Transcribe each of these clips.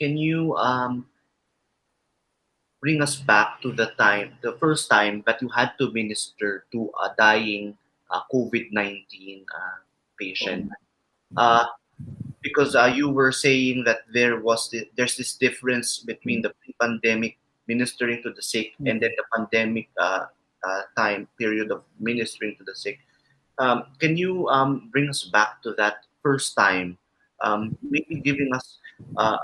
can you bring us back to the first time that you had to minister to a dying COVID-19 patient? Uh, because you were saying that there's this difference between the pre-pandemic ministering to the sick and then the pandemic time period of ministering to the sick. Can you bring us back to that first time? Maybe giving us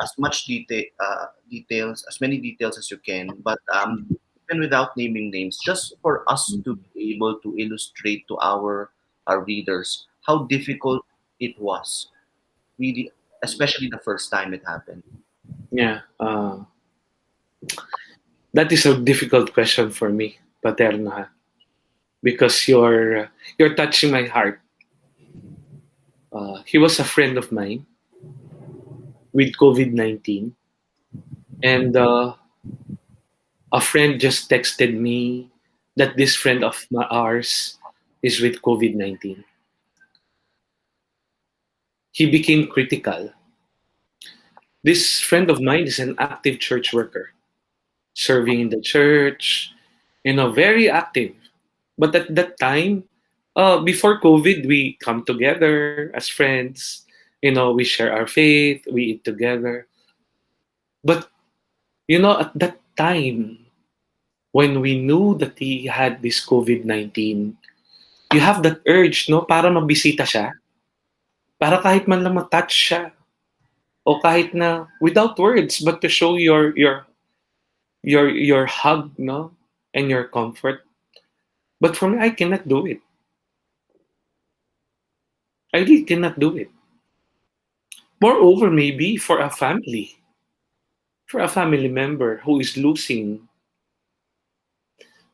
as much details, as many details as you can, but even without naming names, just for us to be able to illustrate to our readers how difficult it was, really, especially the first time it happened. Yeah, that is a difficult question for me, Paterno, because you're touching my heart. He was a friend of mine with COVID-19, and a friend just texted me that this friend of ours is with COVID-19. He became critical. This friend of mine is an active church worker, serving in the church, very active. But at that time, before COVID, we come together as friends. We share our faith, we eat together. But, at that time, when we knew that he had this COVID-19, you have that urge, no? Para mabisita siya. Para kahit man lang ma-touch siya. O kahit na, without words, but to show your hug, no? And your comfort. But for me, I cannot do it. I really cannot do it. Moreover, maybe for a family member who is losing.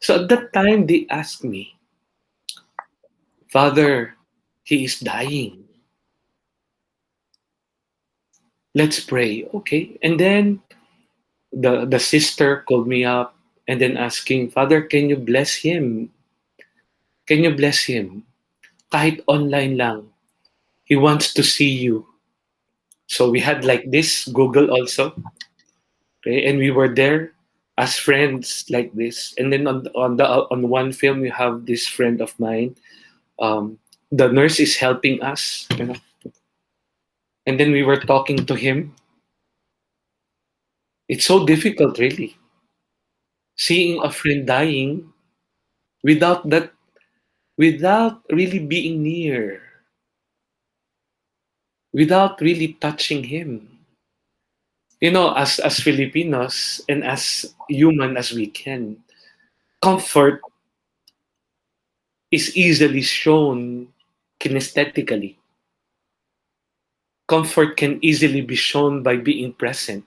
So at that time, they asked me, Father, he is dying. Let's pray. Okay. And then the sister called me up and then asking, Father, can you bless him? Can you bless him? Kahit online lang. He wants to see you. So we had like this Google also. Okay, and we were there as friends like this. And then on one film, we have this friend of mine. The nurse is helping us, and then we were talking to him. It's so difficult, really, seeing a friend dying without that, without really being near, without really touching him. As Filipinos and as human as we can, comfort is easily shown kinesthetically. Comfort can easily be shown by being present.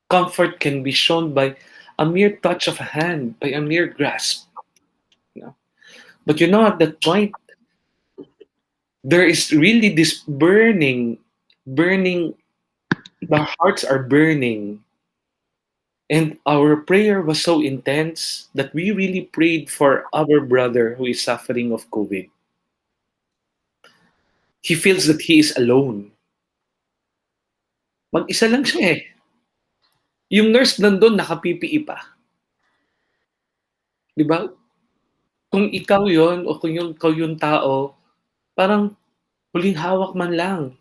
Comfort can be shown by a mere touch of a hand, by a mere grasp. But at that point, there is really this burning, the hearts are burning. And our prayer was so intense that we really prayed for our brother who is suffering of COVID. He feels that he is alone. Mag-isa lang siya eh. Yung nurse nandun, naka-PPE pa. Di ba? Kung ikaw yon o kung ikaw yung tao, parang huling hawak man lang.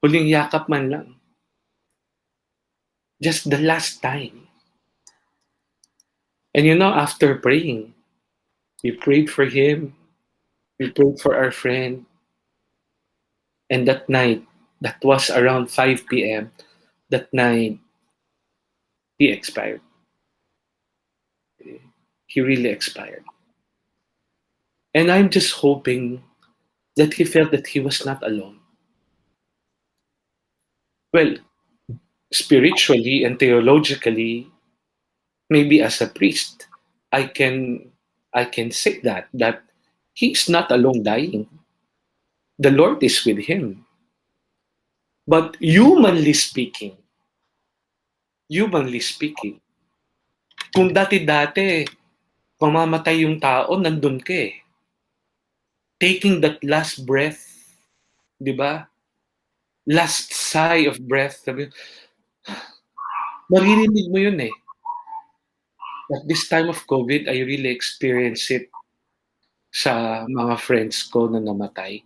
Huling yakap man lang. Just the last time. And after praying, we prayed for him, we prayed for our friend, and that night, that was around 5 p.m., that night, he expired. He really expired. And I'm just hoping that he felt that he was not alone. Well, spiritually and theologically, maybe as a priest, I can say that he's not alone dying. The Lord is with him. But humanly speaking, kung dati-dati, mamamatay yung tao, nandun ka eh. Taking that last breath, di ba? last sigh of breath, sabi, maririnig mo yun eh. At this time of COVID, I really experienced it sa mga friends ko na namatay.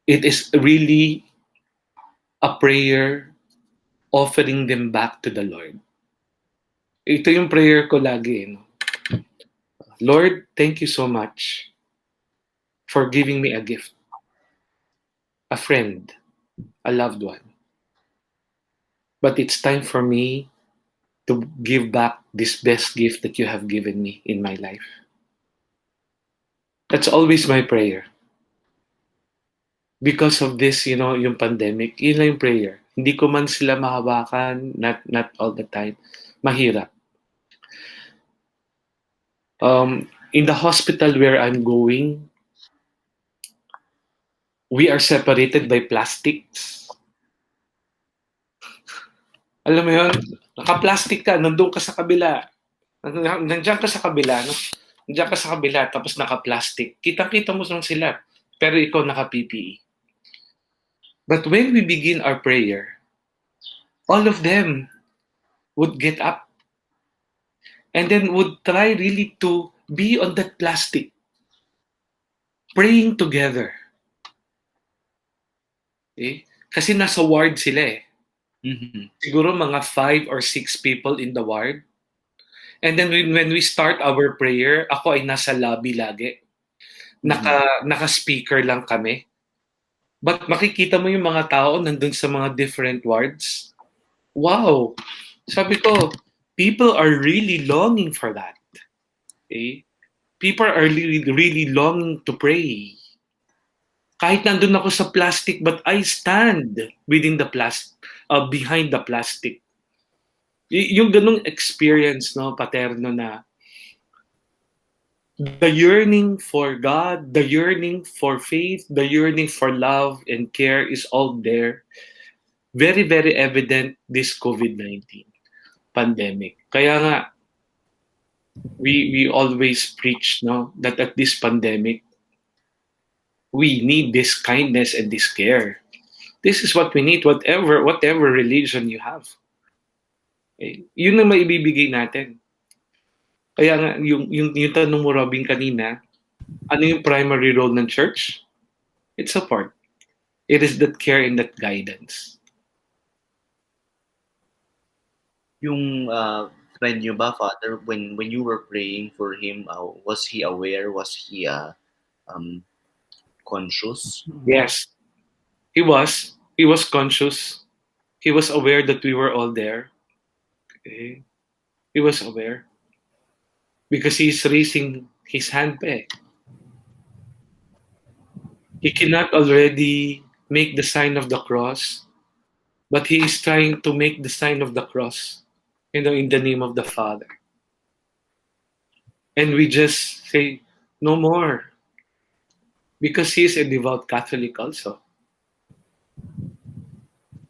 It is really a prayer offering them back to the Lord. Ito yung prayer ko lagi. No? Lord, thank you so much for giving me a gift, a friend, a loved one. But it's time for me to give back this best gift that you have given me in my life. That's always my prayer. Because of this, yung pandemic, yun lang yung prayer. Hindi ko man sila mahawakan, not all the time. Mahirap. In the hospital where I'm going, we are separated by plastics. Alam mo yun? Naka-plastic ka, nandun ka sa kabila. Nandiyan ka sa kabila, no? Nandiyan ka sa kabila, tapos naka-plastic. Kitang-kita mo lang sila, pero ikaw naka-PPE. But when we begin our prayer, all of them would get up and then would try really to be on that plastic, praying together. Okay? Kasi nasa ward sila eh. Siguro mga 5 or 6 people in the ward. And then when we start our prayer, ako ay nasa lobby lagi. Naka-speaker lang kami. But makikita mo yung mga tao nandun sa mga different wards. Wow! Sabi ko, people are really longing for that. Okay? People are really, really longing to pray. Kahit nandun ako sa plastic, but I stand within the behind the plastic. Yung ganung experience, no, paterno na the yearning for God, the yearning for faith, the yearning for love and care is all there. Very, very evident this COVID-19 pandemic. Kaya nga, we always preach, no, that at this pandemic, we need this kindness and this care. This is what we need, whatever religion you have. Okay? Yun ang maibibigay natin. Kaya nga, yung tanong mo, Robin, kanina, ano yung primary role ng church? It's support. It is that care and that guidance. Yung friend nyo ba, Father, when you were praying for him, was he aware? Was he conscious? Yes, he was. He was conscious. He was aware that we were all there. Okay? He was aware. Because he's raising his hand pa eh. He cannot already make the sign of the cross, but he is trying to make the sign of the cross, in the name of the Father. And we just say, no more. Because he is a devout Catholic also.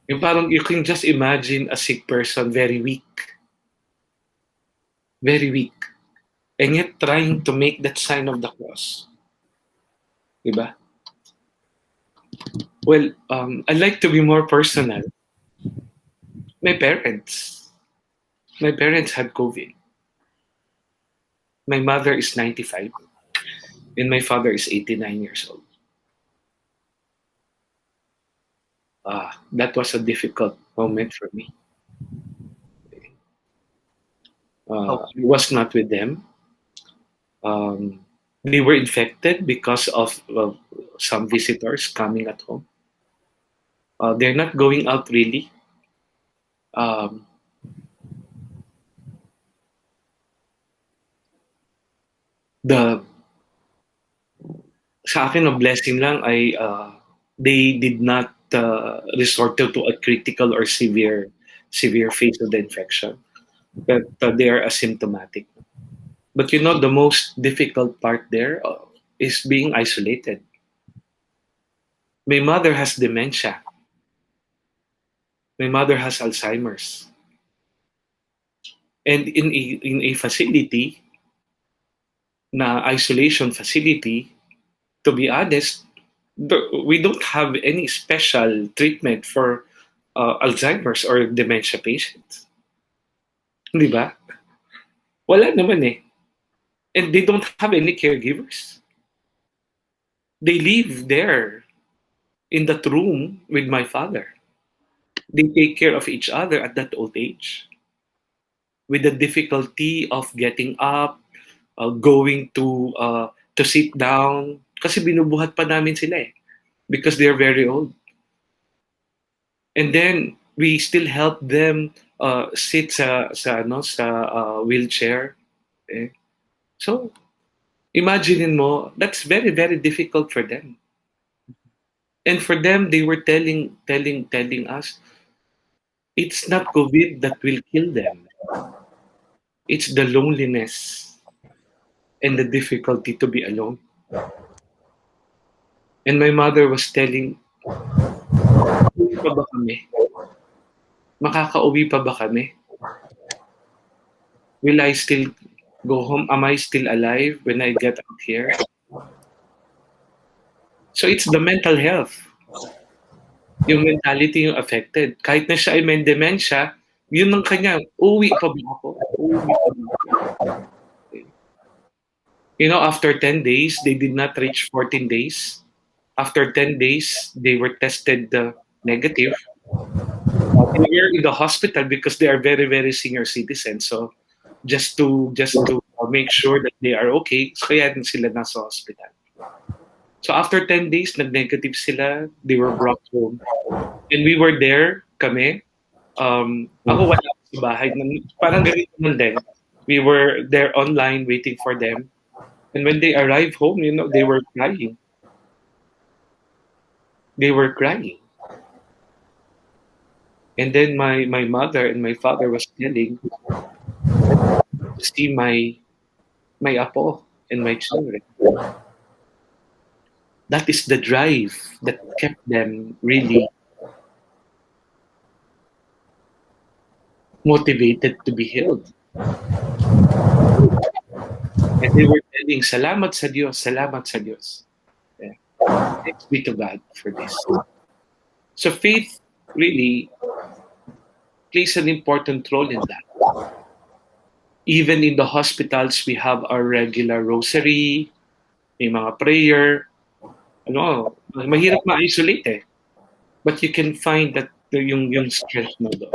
Yung parang you can just imagine a sick person, very weak. Very weak. And yet trying to make that sign of the cross. Diba? Well, I'd like to be more personal. My parents had COVID. My mother is 95 and my father is 89 years old. That was a difficult moment for me. I was not with them. They were infected because of some visitors coming at home. They're not going out really. Sa akin, a blessing lang ay they did not resort to a critical or severe phase of the infection. But they are asymptomatic. But the most difficult part there is being isolated. My mother has dementia. My mother has Alzheimer's. And in a facility, na isolation facility, to be honest, We don't have any special treatment for Alzheimer's or dementia patients. Di ba? Wala naman eh. And they don't have any caregivers. They live there in that room with my father. They take care of each other at that old age. With the difficulty of getting up, going to sit down. Kasi binubuhat pa namin sila eh. Because they're very old. And then we still help them sit sa wheelchair. Eh. So imagine mo, that's very very difficult for them. And for them, they were telling us, it's not COVID that will kill them. It's the loneliness and the difficulty to be alone. And my mother was telling, uwi pa ba kami? Makakauwi pa ba kami? Will I still go home? Am I still alive when I get out here? So it's the mental health. Yung mentality yung affected. Kahit na siya ay may dementia, yun ang kanya, uwi pa ba ako? Uwi pa ba ako? You know, after 10 days, they did not reach 14 days. After 10 days, they were tested negative. They were in the hospital because they are very, very senior citizens. So just to make sure that they are okay, so kaya din sila nasa hospital. So after 10 days, nag-negative sila. They were brought home. And we were there, kami. Ako wala ako sa bahay. Parang ganito naman din. We were there online waiting for them. And when they arrived home, you know, they were crying. They were crying. And then my mother and my father was telling to see my apo and my children. That is the drive that kept them really motivated to be healed. And they were telling, salamat sa Diyos, salamat sa Diyos. Yeah. Thanks be to God for this. So faith really plays an important role in that. Even in the hospitals, we have our regular rosary, may mga prayer. Ano, mahirap ma-isolate eh. But you can find that yung strength mo doon.